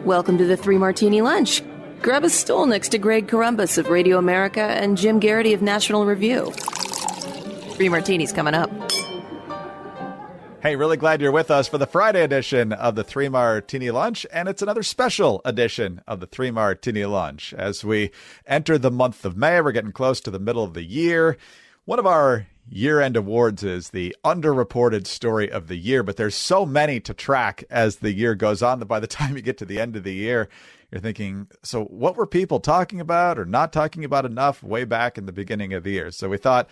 Welcome to the Three Martini Lunch. Grab a stool next to Greg Columbus of Radio America and Jim Garrity of National Review. Three Martinis coming up. Hey, really glad you're with us for the Friday edition of the Three Martini Lunch, and it's another special edition of the Three Martini Lunch. As we enter the month of May, we're getting close to the middle of the year. One of our year-end awards is the underreported story of the year, but there's so many to track as the year goes on that by the time you get to the end of the year, you're thinking, so what were people talking about or not talking about enough way back in the beginning of the year? So we thought,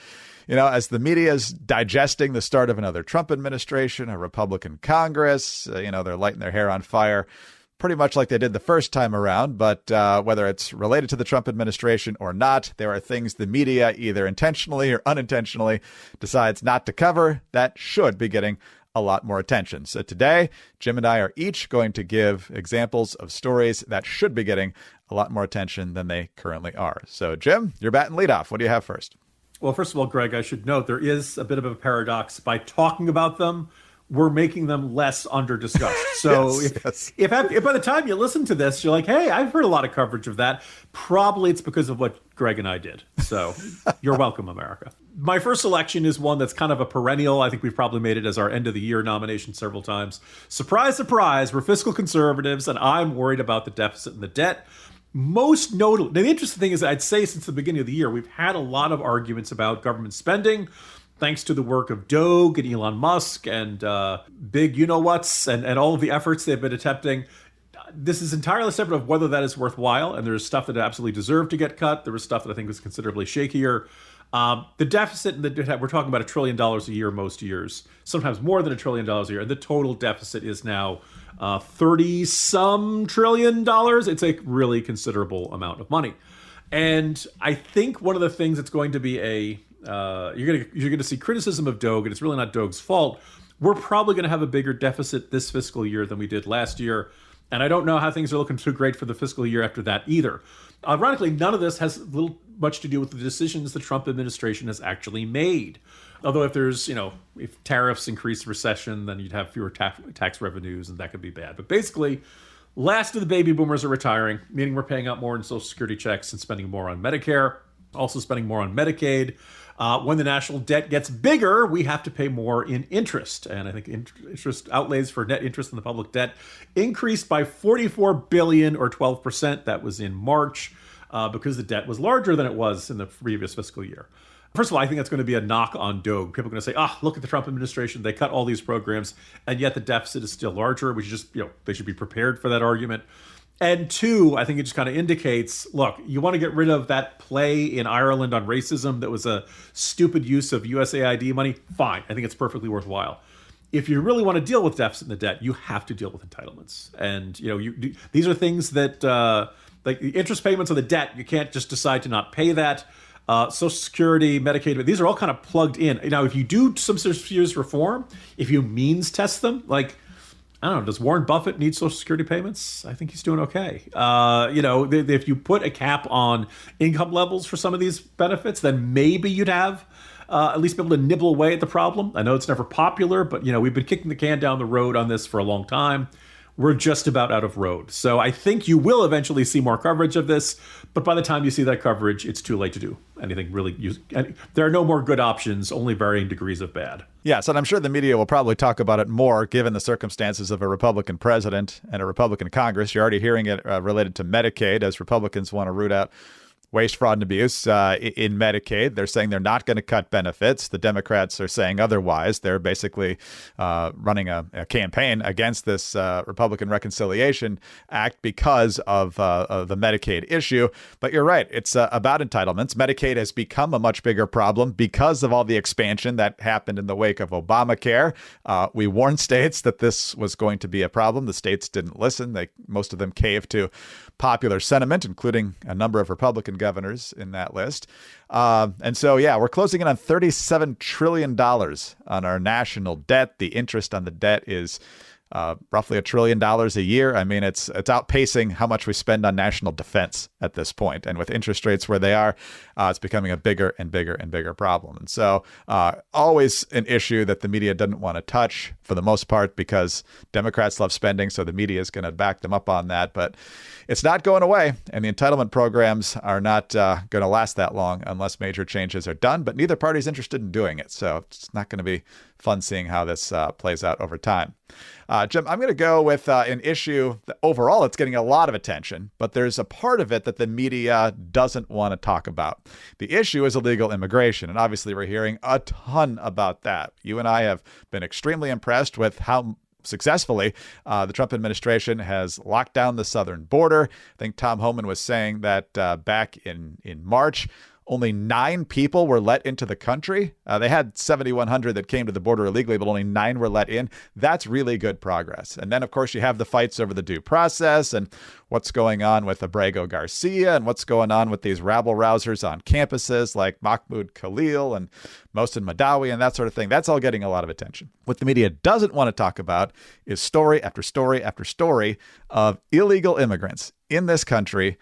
as the media is digesting the start of another Trump administration, a Republican Congress, they're lighting their hair on fire pretty much like they did the first time around. But whether it's related to the Trump administration or not, there are things the media either intentionally or unintentionally decides not to cover that should be getting a lot more attention. So today, Jim and I are each going to give examples of stories that should be getting a lot more attention than they currently are. So Jim, you're batting leadoff. What do you have first? Well, first of all, Greg, I should note there is a bit of a paradox. By talking about them, we're making them less under-discussed. So if by the time you listen to this, you're like, hey, I've heard a lot of coverage of that, probably it's because of what Greg and I did. So you're welcome, America. My first selection is one that's kind of a perennial. I think we've probably made it as our end-of-the-year nomination several times. Surprise, surprise, we're fiscal conservatives, and I'm worried about the deficit and the debt. Most notably, the interesting thing is I'd say since the beginning of the year, we've had a lot of arguments about government spending, thanks to the work of DOGE and Elon Musk and big you-know-whats and all of the efforts they've been attempting. This is entirely separate of whether that is worthwhile, and there's stuff that absolutely deserved to get cut. There was stuff that I think was considerably shakier. The deficit and the debt, we're talking about $1 trillion a year most years, sometimes more than $1 trillion a year. And the total deficit is now 30-some trillion dollars. It's a really considerable amount of money. And I think one of the things that's going to be you're going to see criticism of DOGE, and it's really not DOGE's fault. We're probably going to have a bigger deficit this fiscal year than we did last year. And I don't know how things are looking too great for the fiscal year after that either. Ironically, none of this has much to do with the decisions the Trump administration has actually made. Although if tariffs increase recession, then you'd have fewer tax revenues, and that could be bad. But basically, last of the baby boomers are retiring, meaning we're paying out more in Social Security checks and spending more on Medicare, also spending more on Medicaid. When the national debt gets bigger, we have to pay more in interest. And I think interest outlays for net interest in the public debt increased by $44 billion or 12%. That was in March because the debt was larger than it was in the previous fiscal year. First of all, I think that's going to be a knock on DOGE. People are going to say, look at the Trump administration. They cut all these programs, and yet the deficit is still larger. We should just, they should be prepared for that argument. And two, I think it just kind of indicates, look, you want to get rid of that play in Ireland on racism that was a stupid use of USAID money? Fine. I think it's perfectly worthwhile. If you really want to deal with deficit and the debt, you have to deal with entitlements. And, these are things that, like the interest payments on the debt, you can't just decide to not pay that. Social Security, Medicaid, these are all kind of plugged in. Now, if you do some serious reform, if you means test them, like, I don't know, does Warren Buffett need Social Security payments? I think he's doing okay. If you put a cap on income levels for some of these benefits, then maybe you'd have at least be able to nibble away at the problem. I know it's never popular, but, we've been kicking the can down the road on this for a long time. We're just about out of road. So I think you will eventually see more coverage of this, but by the time you see that coverage, it's too late to do anything really. There are no more good options, only varying degrees of bad. Yes, and I'm sure the media will probably talk about it more given the circumstances of a Republican president and a Republican Congress. You're already hearing it related to Medicaid, as Republicans want to root out waste, fraud, and abuse in Medicaid. They're saying they're not going to cut benefits. The Democrats are saying otherwise. They're basically running a campaign against this Republican Reconciliation Act because of the Medicaid issue. But you're right. It's about entitlements. Medicaid has become a much bigger problem because of all the expansion that happened in the wake of Obamacare. We warned states that this was going to be a problem. The states didn't listen. Most of them caved to popular sentiment, including a number of Republican governors in that list. And so, we're closing in on $37 trillion on our national debt. The interest on the debt is roughly $1 trillion a year. I mean, it's outpacing how much we spend on national defense at this point. And with interest rates where they are, it's becoming a bigger and bigger and bigger problem. And so always an issue that the media doesn't want to touch for the most part because Democrats love spending. So the media is going to back them up on that. But it's not going away. And the entitlement programs are not going to last that long unless major changes are done. But neither party is interested in doing it. So it's not going to be fun seeing how this plays out over time. Jim, I'm going to go with an issue that overall it's getting a lot of attention, but there's a part of it that the media doesn't want to talk about. The issue is illegal immigration, and obviously we're hearing a ton about that. You and I have been extremely impressed with how successfully the Trump administration has locked down the southern border. I think Tom Homan was saying that back in March, only 9 people were let into the country. They had 7,100 that came to the border illegally, but only 9 were let in. That's really good progress. And then, of course, you have the fights over the due process and what's going on with Abrego Garcia and what's going on with these rabble-rousers on campuses like Mahmoud Khalil and Mohsen Madawi and that sort of thing. That's all getting a lot of attention. What the media doesn't want to talk about is story after story after story of illegal immigrants in this country,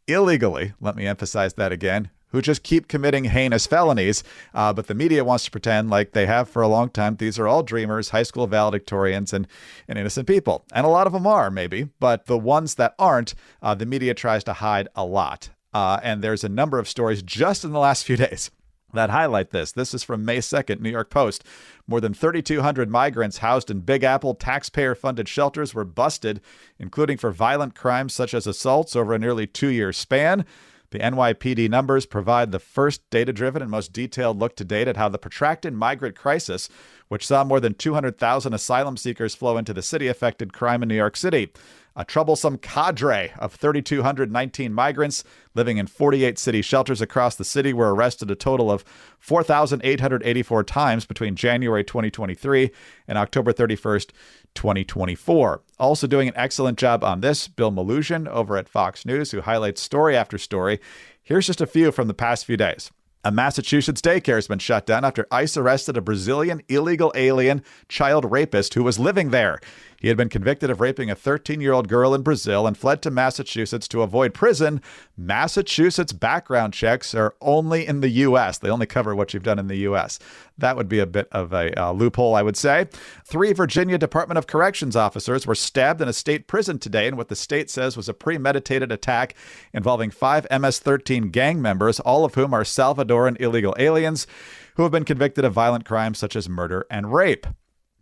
illegally, let me emphasize that again, who just keep committing heinous felonies. But the media wants to pretend like they have for a long time. These are all dreamers, high school valedictorians, and innocent people. And a lot of them are, maybe. But the ones that aren't, the media tries to hide a lot. And there's a number of stories just in the last few days that highlight this. This is from May 2nd, New York Post. More than 3,200 migrants housed in Big Apple taxpayer-funded shelters were busted, including for violent crimes such as assaults over a nearly 2-year span. The NYPD numbers provide the first data-driven and most detailed look to date at how the protracted migrant crisis, which saw more than 200,000 asylum seekers flow into the city, affected crime in New York City. A troublesome cadre of 3,219 migrants living in 48 city shelters across the city were arrested a total of 4,884 times between January 2023 and October 31st, 2024. Also doing an excellent job on this, Bill Maluzhin over at Fox News, who highlights story after story. Here's just a few from the past few days. A Massachusetts daycare has been shut down after ICE arrested a Brazilian illegal alien child rapist who was living there. He had been convicted of raping a 13-year-old girl in Brazil and fled to Massachusetts to avoid prison. Massachusetts background checks are only in the U.S. They only cover what you've done in the U.S. That would be a bit of a loophole, I would say. 3 Virginia Department of Corrections officers were stabbed in a state prison today in what the state says was a premeditated attack involving 5 MS-13 gang members, all of whom are Salvadoran illegal aliens who have been convicted of violent crimes such as murder and rape.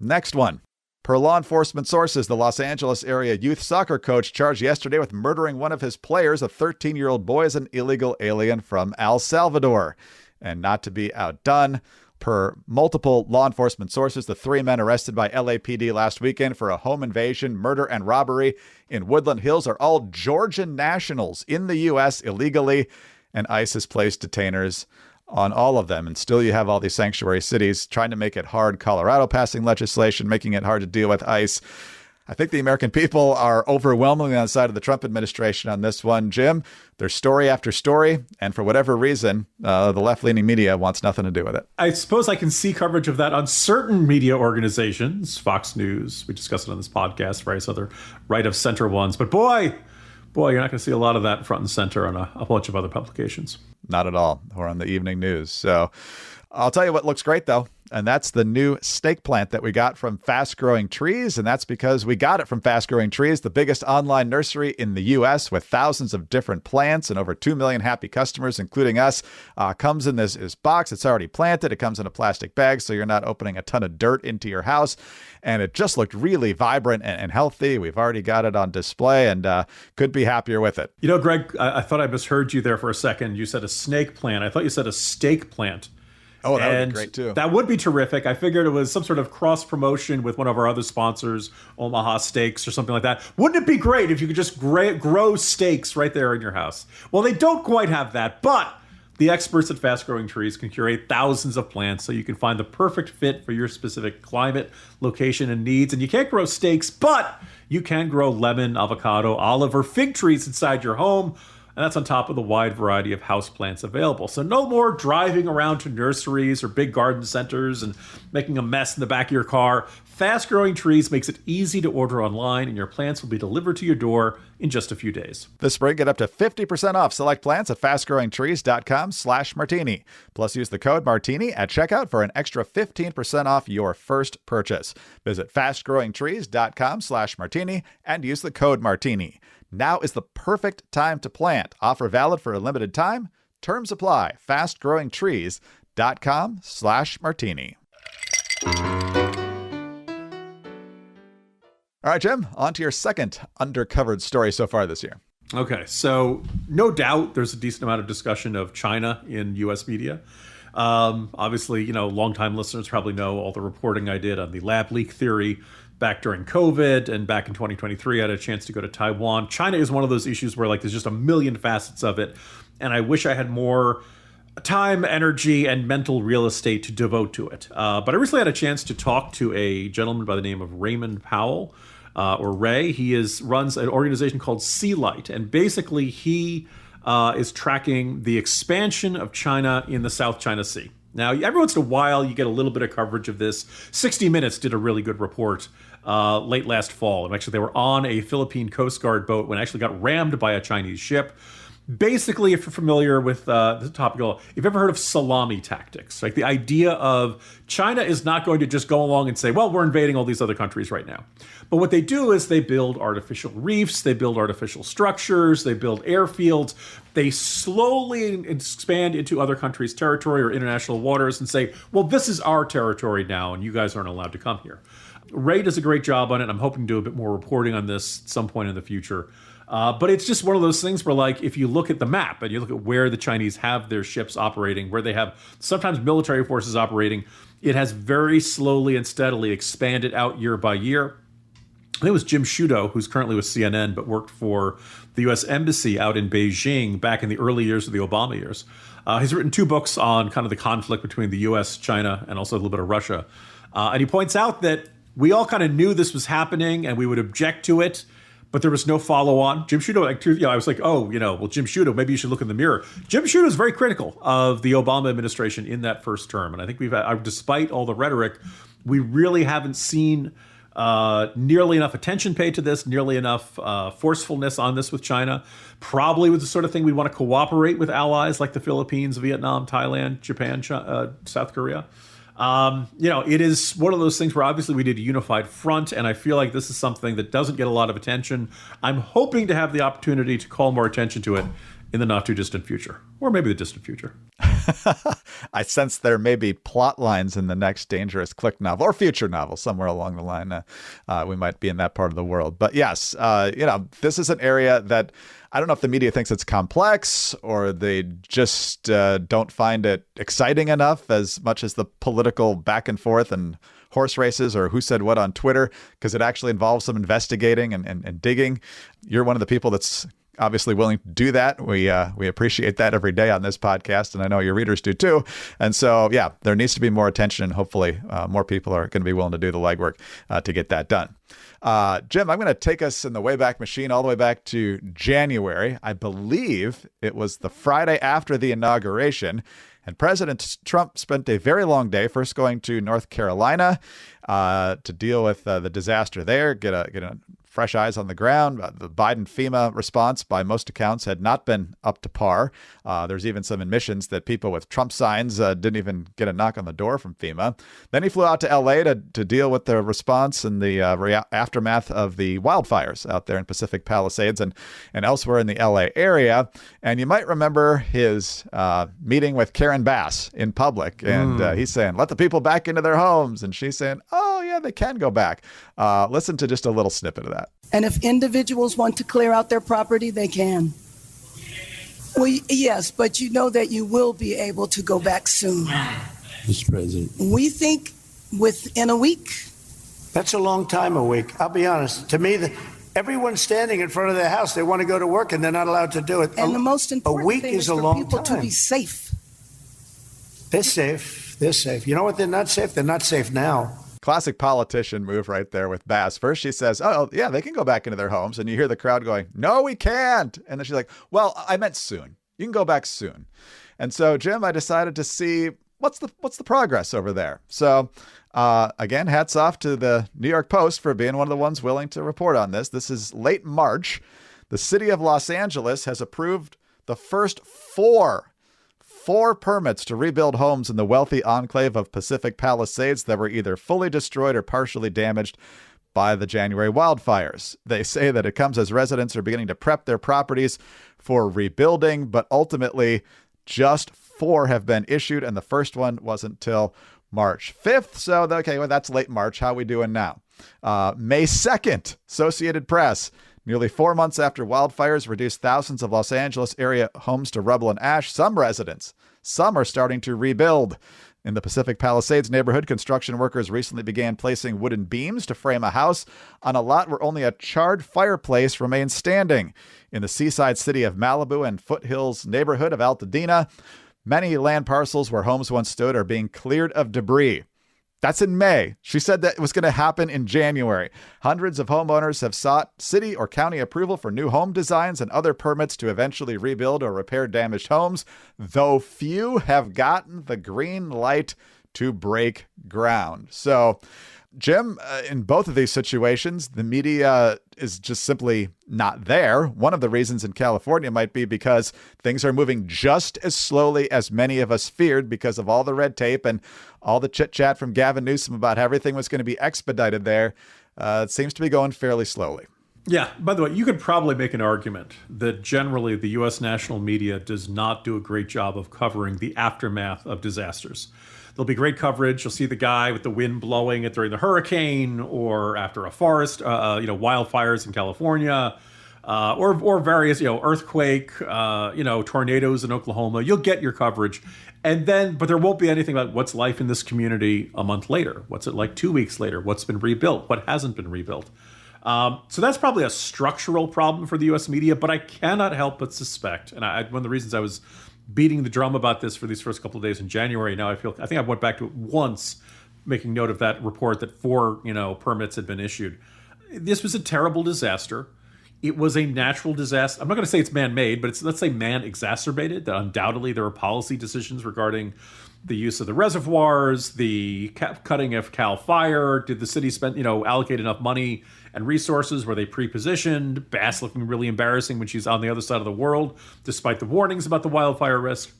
Next one. Per law enforcement sources, the Los Angeles area youth soccer coach charged yesterday with murdering one of his players, a 13-year-old boy, as an illegal alien from El Salvador. And not to be outdone, per multiple law enforcement sources, the 3 men arrested by LAPD last weekend for a home invasion, murder, and robbery in Woodland Hills are all Georgian nationals in the U.S. illegally, and ICE has placed detainers on all of them. And still you have all these sanctuary cities trying to make it hard. Colorado passing legislation, making it hard to deal with ICE. I think the American people are overwhelmingly on the side of the Trump administration on this one, Jim. There's story after story, and for whatever reason, the left-leaning media wants nothing to do with it. I suppose I can see coverage of that on certain media organizations, Fox News, we discussed it on this podcast, various other right-of-center ones. But boy, you're not going to see a lot of that front and center on a bunch of other publications. Not at all, or on the evening news. So I'll tell you what looks great, though, and that's the new snake plant that we got from Fast Growing Trees, and that's because we got it from Fast Growing Trees, the biggest online nursery in the U.S. with thousands of different plants and over 2 million happy customers, including us. Comes in this box. It's already planted. It comes in a plastic bag, so you're not opening a ton of dirt into your house, and it just looked really vibrant and healthy. We've already got it on display and could be happier with it. You know, Greg, I thought I misheard you there for a second. You said a snake plant. I thought you said a steak plant. Oh, that would be great, too. That would be terrific. I figured it was some sort of cross-promotion with one of our other sponsors, Omaha Steaks or something like that. Wouldn't it be great if you could just grow steaks right there in your house? Well, they don't quite have that, but the experts at Fast Growing Trees can curate thousands of plants so you can find the perfect fit for your specific climate, location, and needs. And you can't grow steaks, but you can grow lemon, avocado, olive, or fig trees inside your home. And that's on top of the wide variety of houseplants available. So no more driving around to nurseries or big garden centers and making a mess in the back of your car. Fast Growing Trees makes it easy to order online, and your plants will be delivered to your door in just a few days. This spring, get up to 50% off select plants at fastgrowingtrees.com/martini. Plus, use the code Martini at checkout for an extra 15% off your first purchase. Visit fastgrowingtrees.com/martini and use the code Martini. Now is the perfect time to plant. Offer valid for a limited time. Terms apply. fastgrowingtrees.com/martini. All right, Jim, on to your second undercovered story so far this year. Okay, so no doubt there's a decent amount of discussion of China in U.S. media. Obviously, longtime listeners probably know all the reporting I did on the lab leak theory back during COVID, and back in 2023, I had a chance to go to Taiwan. China is one of those issues where there's just a million facets of it, and I wish I had more time, energy, and mental real estate to devote to it. But I recently had a chance to talk to a gentleman by the name of Raymond Powell, or Ray. He runs an organization called Sea Light, and basically he is tracking the expansion of China in the South China Sea. Now, every once in a while, you get a little bit of coverage of this. 60 Minutes did a really good report late last fall. And actually, they were on a Philippine Coast Guard boat when it actually got rammed by a Chinese ship. Basically, if you're familiar with the topic, if you've ever heard of salami tactics, like the idea of China is not going to just go along and say, well, we're invading all these other countries right now. But what they do is they build artificial reefs, they build artificial structures, they build airfields. They slowly expand into other countries' territory or international waters and say, well, this is our territory now, and you guys aren't allowed to come here. Ray does a great job on it. I'm hoping to do a bit more reporting on this at some point in the future. But it's just one of those things where, if you look at the map and you look at where the Chinese have their ships operating, where they have sometimes military forces operating, it has very slowly and steadily expanded out year by year. I think it was Jim Sciutto, who's currently with CNN, but worked for the U.S. Embassy out in Beijing back in the early years of the Obama years. He's written 2 books on kind of the conflict between the U.S., China, and also a little bit of Russia. And he points out that we all kind of knew this was happening and we would object to it, but there was no follow-on. Jim Sciutto, I was like, Jim Sciutto, maybe you should look in the mirror. Jim Sciutto is very critical of the Obama administration in that first term. And I think despite all the rhetoric, we really haven't seen nearly enough attention paid to this, nearly enough forcefulness on this with China. Probably was the sort of thing we'd want to cooperate with allies like the Philippines, Vietnam, Thailand, Japan, South Korea. It is one of those things where obviously we need a unified front, and I feel like this is something that doesn't get a lot of attention. I'm hoping to have the opportunity to call more attention to it in the not too distant future, or maybe the distant future. I sense there may be plot lines in the next Dangerous Click novel or future novel somewhere along the line. We might be in that part of the world. But yes, this is an area that I don't know if the media thinks it's complex or they just don't find it exciting enough as much as the political back and forth and horse races or who said what on Twitter, because it actually involves some investigating and digging. You're one of the people that's obviously willing to do that. We appreciate that every day on this podcast, and I know your readers do too. And so, yeah, there needs to be more attention, and hopefully more people are going to be willing to do the legwork to get that done. Jim, I'm going to take us in the Wayback Machine all the way back to January. I believe it was the Friday after the inauguration, and President Trump spent a very long day, first going to North Carolina to deal with the disaster there, get a fresh eyes on the ground. The Biden FEMA response, by most accounts, had not been up to par. There's even some admissions that people with Trump signs didn't even get a knock on the door from FEMA. Then he flew out to L.A. to deal with the response and the aftermath of the wildfires out there in Pacific Palisades and elsewhere in the L.A. area. And you might remember his meeting with Karen Bass in public. And he's saying, let the people back into their homes. And she's saying, oh, yeah, they can go back. Listen to just a little snippet of that. And if individuals want to clear out their property, they can. Well, yes, but you know that you will be able to go back soon. Mr. President. We think within a week. That's a long time, a week. I'll be honest. To me, everyone's standing in front of their house. They want to go to work, and they're not allowed to do it. And the most important thing is for people time. to be safe. They're safe. They're safe. You know what? They're not safe. They're not safe now. Classic politician move right there with Bass. First she says, oh, yeah, they can go back into their homes. And you hear the crowd going, no, we can't. And then she's like, well, I meant soon. You can go back soon. And so, Jim, I decided to see what's the progress over there. So, again, hats off to the New York Post for being one of the ones willing to report on this. This is late March. The city of Los Angeles has approved the first four permits to rebuild homes in the wealthy enclave of Pacific Palisades that were either fully destroyed or partially damaged by the January wildfires. They say that it comes as residents are beginning to prep their properties for rebuilding, but ultimately just 4 have been issued, and the first one wasn't until March 5th. So, okay, well, that's late March. How are we doing now? May 2nd, Associated Press. Nearly 4 months after wildfires reduced thousands of Los Angeles area homes to rubble and ash, some are starting to rebuild. In the Pacific Palisades neighborhood, construction workers recently began placing wooden beams to frame a house on a lot where only a charred fireplace remains standing. In the seaside city of Malibu and foothills neighborhood of Altadena, many land parcels where homes once stood are being cleared of debris. That's in May. She said that it was going to happen in January. Hundreds of homeowners have sought city or county approval for new home designs and other permits to eventually rebuild or repair damaged homes, though few have gotten the green light to break ground. So, Jim, in both of these situations, the media is just simply not there. One of the reasons in California might be because things are moving just as slowly as many of us feared because of all the red tape and all the chit chat from Gavin Newsom about how everything was going to be expedited there. It seems to be going fairly slowly. Yeah. By the way, you could probably make an argument that generally the U.S. national media does not do a great job of covering the aftermath of disasters. There'll be great coverage. You'll see the guy with the wind blowing it during the hurricane or after a forest, wildfires in California, or various, earthquake, tornadoes in Oklahoma. You'll get your coverage. And then, but there won't be anything about what's life in this community a month later. What's it like 2 weeks later? What's been rebuilt? What hasn't been rebuilt? So that's probably a structural problem for the U.S. media, but I cannot help but suspect, and one of the reasons I was beating the drum about this for these first couple of days in January, now I think I went back to it once, making note of that report that 4, permits had been issued. This was a terrible disaster. It was a natural disaster. I'm not going to say it's man-made, but let's say man-exacerbated. That undoubtedly there were policy decisions regarding the use of the reservoirs, the cutting of Cal Fire. Did the city allocate enough money and resources? Were they pre-positioned? Bass looking really embarrassing when she's on the other side of the world, despite the warnings about the wildfire risk.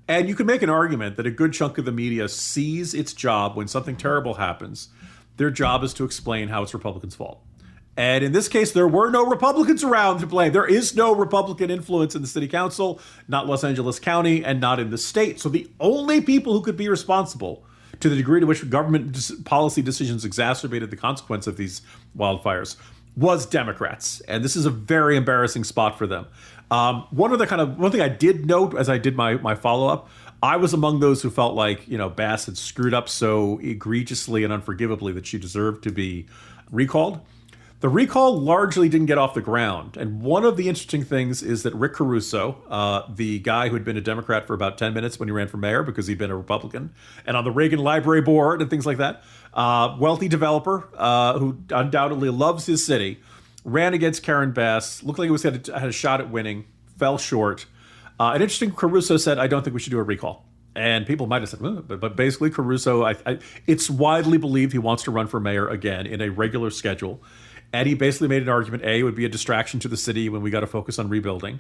And you can make an argument that a good chunk of the media sees its job when something terrible happens. Their job is to explain how it's Republicans' fault. And in this case, there were no Republicans around to blame. There is no Republican influence in the city council, not Los Angeles County, and not in the state. So the only people who could be responsible to the degree to which government policy decisions exacerbated the consequence of these wildfires was Democrats. And this is a very embarrassing spot for them. One thing I did note as I did my follow-up, I was among those who felt like, Bass had screwed up so egregiously and unforgivably that she deserved to be recalled. The recall largely didn't get off the ground. And one of the interesting things is that Rick Caruso, the guy who had been a Democrat for about 10 minutes when he ran for mayor because he'd been a Republican, and on the Reagan Library Board and things like that, wealthy developer who undoubtedly loves his city, ran against Karen Bass, looked like he had a shot at winning, fell short. And interesting, Caruso said, I don't think we should do a recall. And people might have said, but basically Caruso, it's widely believed he wants to run for mayor again in a regular schedule. And he basically made an argument, A, it would be a distraction to the city when we got to focus on rebuilding.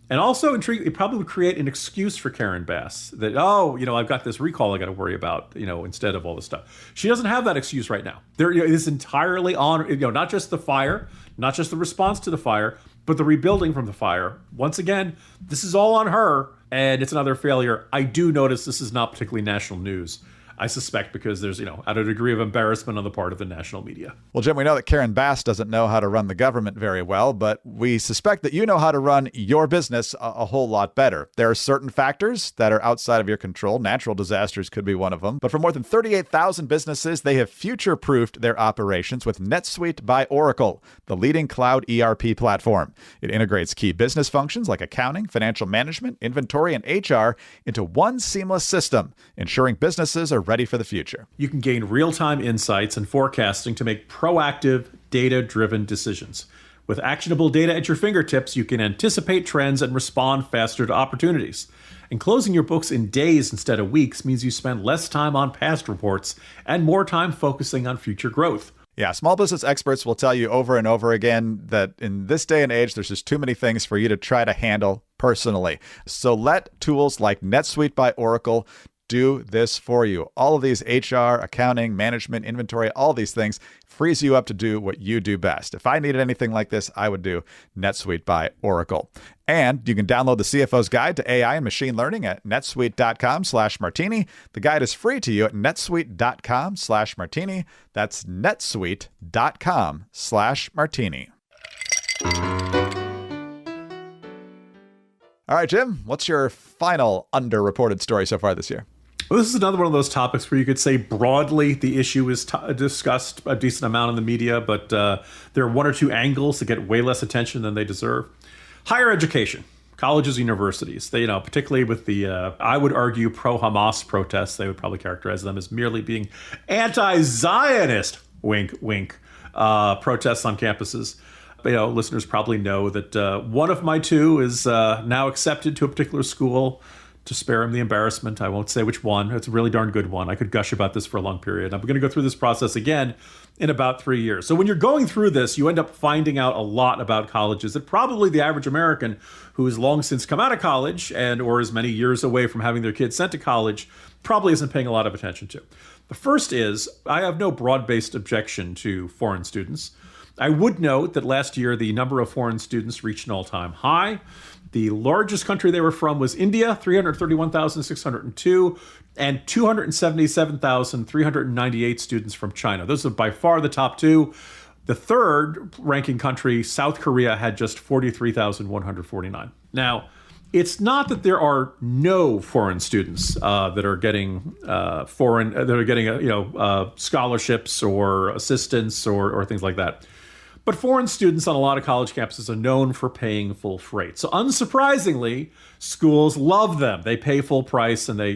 And also, it probably would create an excuse for Karen Bass that, I've got this recall I got to worry about, instead of all this stuff. She doesn't have that excuse right now. It is entirely on, not just the fire, not just the response to the fire, but the rebuilding from the fire. Once again, this is all on her, and it's another failure. I do notice this is not particularly national news. I suspect because there's, out a degree of embarrassment on the part of the national media. Well, Jim, we know that Karen Bass doesn't know how to run the government very well, but we suspect that you know how to run your business a whole lot better. There are certain factors that are outside of your control. Natural disasters could be one of them. But for more than 38,000 businesses, they have future-proofed their operations with NetSuite by Oracle, the leading cloud ERP platform. It integrates key business functions like accounting, financial management, inventory, and HR into one seamless system, ensuring businesses are ready for the future. You can gain real-time insights and forecasting to make proactive, data-driven decisions. With actionable data at your fingertips, you can anticipate trends and respond faster to opportunities. And closing your books in days instead of weeks means you spend less time on past reports and more time focusing on future growth. Yeah, small business experts will tell you over and over again that in this day and age, there's just too many things for you to try to handle personally. So let tools like NetSuite by Oracle do this for you. All of these HR, accounting, management, inventory, all these things frees you up to do what you do best. If I needed anything like this, I would do NetSuite by Oracle. And you can download the CFO's Guide to AI and Machine Learning at netsuite.com/martini. The guide is free to you at netsuite.com/martini. That's netsuite.com/martini. All right, Jim, what's your final underreported story so far this year? Well, this is another one of those topics where you could say broadly the issue is discussed a decent amount in the media, but there are one or two angles that get way less attention than they deserve. Higher education, colleges, universities, they, particularly with the, I would argue, pro-Hamas protests, they would probably characterize them as merely being anti-Zionist, wink, wink, protests on campuses. Listeners probably know that one of my two is now accepted to a particular school. To spare him the embarrassment, I won't say which one. It's a really darn good one. I could gush about this for a long period. I'm going to go through this process again in about 3 years. So when you're going through this, you end up finding out a lot about colleges that probably the average American who has long since come out of college and or is many years away from having their kids sent to college probably isn't paying a lot of attention to. The first is, I have no broad-based objection to foreign students. I would note that last year, the number of foreign students reached an all-time high. The largest country they were from was India, 331,602, and 277,398 students from China. Those are by far the top two. The third ranking country, South Korea, had just 43,149. Now, it's not that there are no foreign students that are getting scholarships or assistance or things like that. But foreign students on a lot of college campuses are known for paying full freight. So unsurprisingly, schools love them. They pay full price, and they,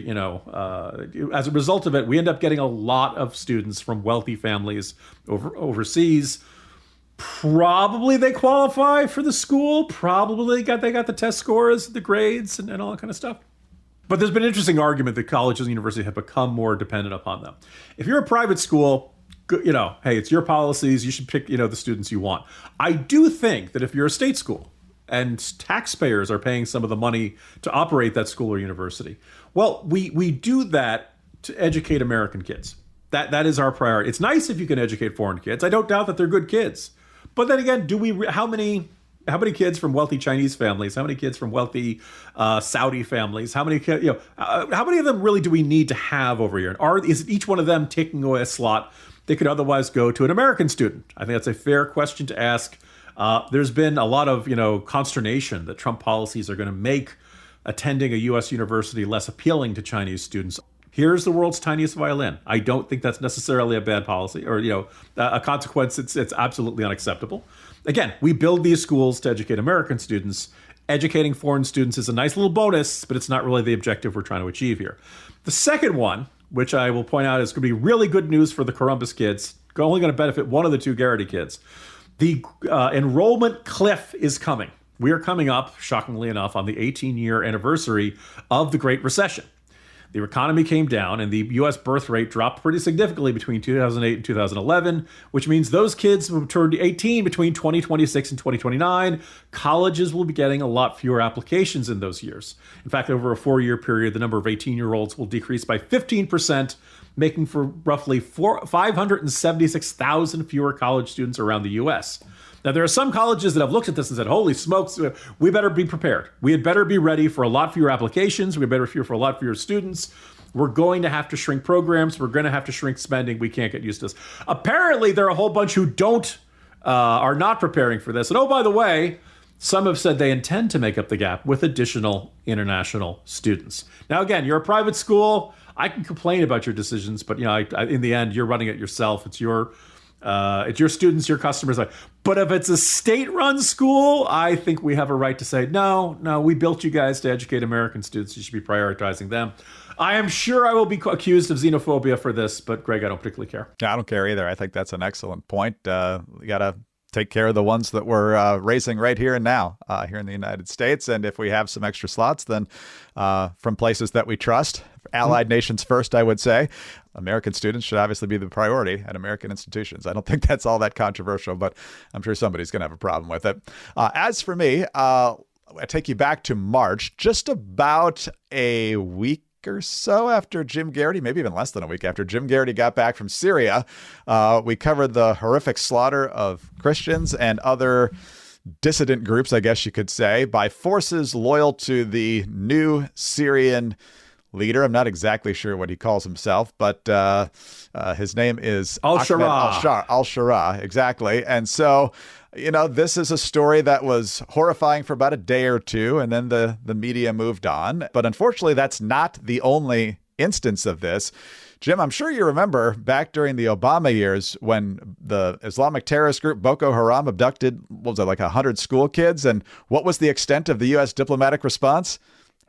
as a result of it, we end up getting a lot of students from wealthy families overseas. Probably they qualify for the school. Probably they got the test scores, the grades, and all that kind of stuff. But there's been an interesting argument that colleges and universities have become more dependent upon them. If you're a private school, hey, it's your policies. You should pick, the students you want. I do think that if you're a state school and taxpayers are paying some of the money to operate that school or university, well, we do that to educate American kids. That is our priority. It's nice if you can educate foreign kids. I don't doubt that they're good kids. But then again, how many kids from wealthy Chinese families? How many kids from wealthy Saudi families? How many how many of them really do we need to have over here? Is each one of them taking away a slot they could otherwise go to an American student? I think that's a fair question to ask. There's been a lot of, consternation that Trump policies are going to make attending a U.S. university less appealing to Chinese students. Here's the world's tiniest violin. I don't think that's necessarily a bad policy or, a consequence. It's absolutely unacceptable. Again, we build these schools to educate American students. Educating foreign students is a nice little bonus, but it's not really the objective we're trying to achieve here. The second one, which I will point out is going to be really good news for the Columbus kids, only going to benefit one of the two Garrity kids. The enrollment cliff is coming. We are coming up, shockingly enough, on the 18-year anniversary of the Great Recession. The economy came down and the U.S. birth rate dropped pretty significantly between 2008 and 2011, which means those kids who turned 18 between 2026 and 2029, colleges will be getting a lot fewer applications in those years. In fact, over a 4-year period, the number of 18-year-olds will decrease by 15%, making for roughly 576,000 fewer college students around the U.S. Now, there are some colleges that have looked at this and said, holy smokes, we better be prepared. We had better be ready for a lot fewer applications. We had better fear for a lot fewer students. We're going to have to shrink programs. We're going to have to shrink spending. We can't get used to this. Apparently, there are a whole bunch who are not preparing for this. And oh, by the way, some have said they intend to make up the gap with additional international students. Now, again, you're a private school. I can complain about your decisions, but in the end, you're running it yourself. It's your students, your customers. But if it's a state-run school, I think we have a right to say, no, we built you guys to educate American students. You should be prioritizing them. I am sure I will be accused of xenophobia for this, but Greg, I don't particularly care. Yeah, I don't care either. I think that's an excellent point. We got to take care of the ones that we're raising right here and now here in the United States. And if we have some extra slots, then from places that we trust, allied nations first, I would say, American students should obviously be the priority at American institutions. I don't think that's all that controversial, but I'm sure somebody's going to have a problem with it. As for me, I take you back to March, just about a week or so after Jim Garrity, maybe even less than a week after Jim Garrity got back from Syria. We covered the horrific slaughter of Christians and other dissident groups, I guess you could say, by forces loyal to the new Syrian leader. I'm not exactly sure what he calls himself, but his name is Al-Shara. Al-Shara, exactly. And so, this is a story that was horrifying for about a day or two, and then the media moved on. But unfortunately, that's not the only instance of this. Jim, I'm sure you remember back during the Obama years when the Islamic terrorist group Boko Haram abducted, what was it, like 100 school kids? And what was the extent of the U.S. diplomatic response?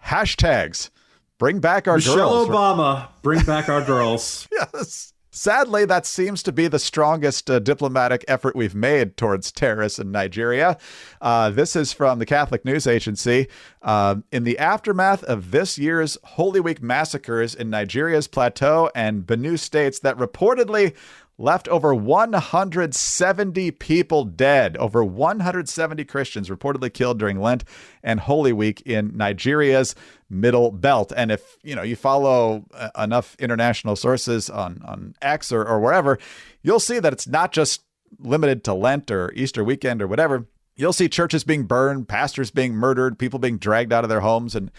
Hashtags. Bring back our Michelle girls. Obama, bring back our girls. Yes. Sadly, that seems to be the strongest diplomatic effort we've made towards terrorists in Nigeria. This is from the Catholic News Agency. In the aftermath of this year's Holy Week massacres in Nigeria's Plateau and Benue states that reportedly left over 170 people dead, over 170 Christians reportedly killed during Lent and Holy Week in Nigeria's Middle Belt. And if you follow enough international sources on X or wherever, you'll see that it's not just limited to Lent or Easter weekend or whatever. You'll see churches being burned, pastors being murdered, people being dragged out of their homes and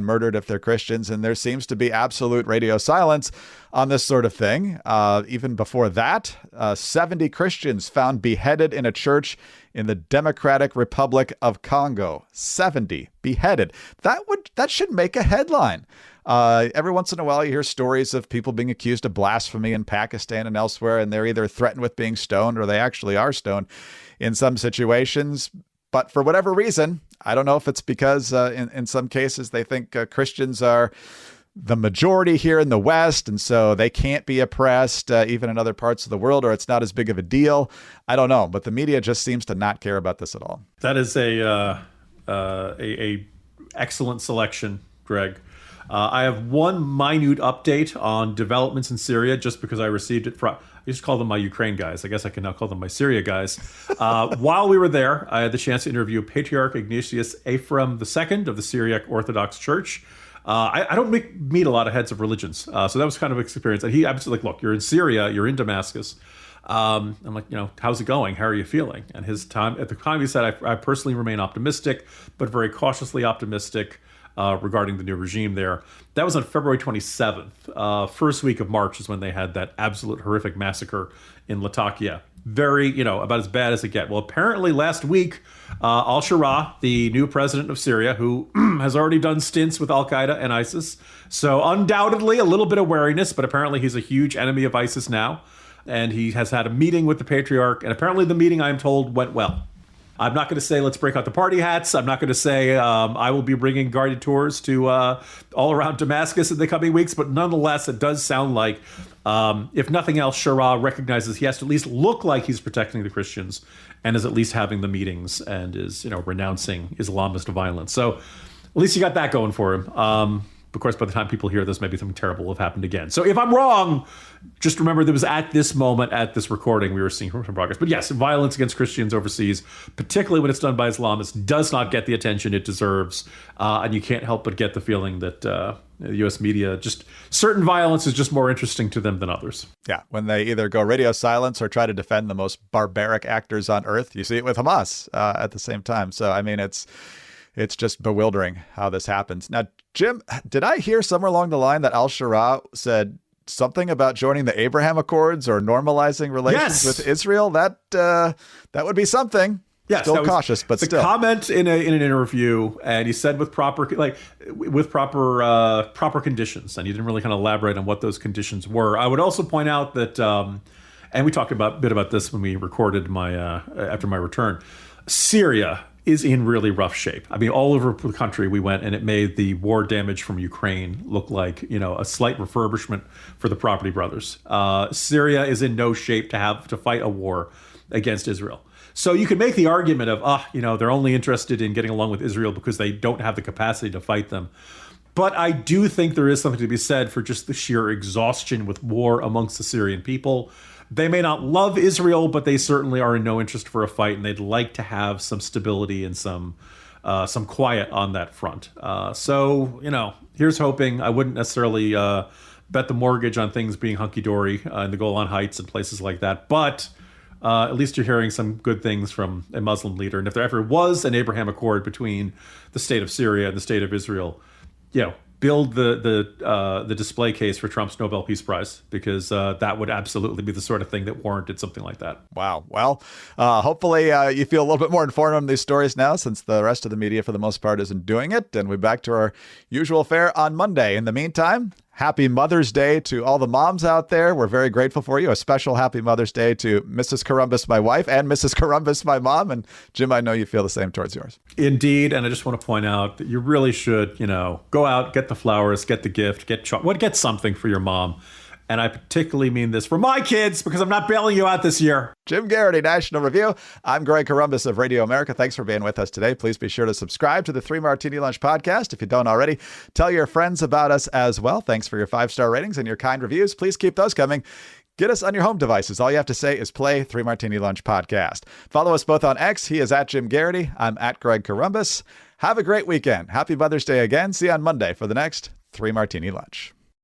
murdered if they're Christians. And there seems to be absolute radio silence on this sort of thing. Even before that, 70 Christians found beheaded in a church in the Democratic Republic of Congo. 70 beheaded. That should make a headline. Every once in a while, you hear stories of people being accused of blasphemy in Pakistan and elsewhere, and they're either threatened with being stoned or they actually are stoned in some situations. But for whatever reason, I don't know if it's because in some cases they think Christians are the majority here in the West, and so they can't be oppressed even in other parts of the world, or it's not as big of a deal. I don't know, but the media just seems to not care about this at all. That is a excellent selection, Greg. I have one minute update on developments in Syria, just because I received it from, I used to call them my Ukraine guys. I guess I can now call them my Syria guys. While we were there, I had the chance to interview Patriarch Ignatius Ephraim II of the Syriac Orthodox Church. I don't meet a lot of heads of religions, so that was kind of an experience. And he absolutely, look, you're in Syria, you're in Damascus. I'm like, how's it going? How are you feeling? And at the time he said, I personally remain optimistic, but very cautiously optimistic regarding the new regime there. That was on February 27th. First week of March is when they had that absolute horrific massacre in Latakia. Very, about as bad as it gets. Well, apparently last week, Al-Shara, the new president of Syria, who has already done stints with Al-Qaeda and ISIS, so undoubtedly a little bit of wariness, but apparently he's a huge enemy of ISIS now. And he has had a meeting with the Patriarch, and apparently the meeting, I'm told, went well. I'm not going to say let's break out the party hats. I'm not going to say I will be bringing guided tours to all around Damascus in the coming weeks. But nonetheless, it does sound like, if nothing else, Shara recognizes he has to at least look like he's protecting the Christians and is at least having the meetings and is, renouncing Islamist violence. So at least you got that going for him. Of course, by the time people hear this, maybe something terrible will have happened again. So if I'm wrong, just remember there was at this moment, at this recording, we were seeing some progress. But yes, violence against Christians overseas, particularly when it's done by Islamists, does not get the attention it deserves. And you can't help but get the feeling that the U.S. media, just certain violence is just more interesting to them than others. Yeah, when they either go radio silence or try to defend the most barbaric actors on earth. You see it with Hamas at the same time. So, I mean, it's just bewildering how this happens. Now, Jim, did I hear somewhere along the line that Al-Shara said something about joining the Abraham Accords or normalizing relations with Israel? That would be something. Yes, still cautious, but still. The comment in an interview, and he said with proper conditions, and he didn't really kind of elaborate on what those conditions were. I would also point out that, and we talked a bit about this when we recorded after my return, Syria is in really rough shape. I mean, all over the country we went, and it made the war damage from Ukraine look like, a slight refurbishment for the Property Brothers. Syria is in no shape to have to fight a war against Israel. So you can make the argument of, they're only interested in getting along with Israel because they don't have the capacity to fight them. But I do think there is something to be said for just the sheer exhaustion with war amongst the Syrian people. They may not love Israel, but they certainly are in no interest for a fight, and they'd like to have some stability and some quiet on that front. So, here's hoping. I wouldn't necessarily bet the mortgage on things being hunky-dory in the Golan Heights and places like that, but at least you're hearing some good things from a Muslim leader. And if there ever was an Abraham Accord between the state of Syria and the state of Israel, build the display case for Trump's Nobel Peace Prize, because that would absolutely be the sort of thing that warranted something like that. Wow. Well, hopefully you feel a little bit more informed on these stories now, since the rest of the media, for the most part, isn't doing it. And we're back to our usual fare on Monday. In the meantime, happy Mother's Day to all the moms out there. We're very grateful for you. A special happy Mother's Day to Mrs. Corumbus, my wife, and Mrs. Corumbus, my mom. And Jim, I know you feel the same towards yours. Indeed. And I just want to point out that you really should, go out, get the flowers, get the gift, get something for your mom. And I particularly mean this for my kids, because I'm not bailing you out this year. Jim Garrity, National Review. I'm Greg Corumbus of Radio America. Thanks for being with us today. Please be sure to subscribe to the 3 Martini Lunch podcast. If you don't already, tell your friends about us as well. Thanks for your 5-star ratings and your kind reviews. Please keep those coming. Get us on your home devices. All you have to say is play 3 Martini Lunch podcast. Follow us both on X. He is at Jim Garrity. I'm at Greg Corumbus. Have a great weekend. Happy Mother's Day again. See you on Monday for the next 3 Martini Lunch.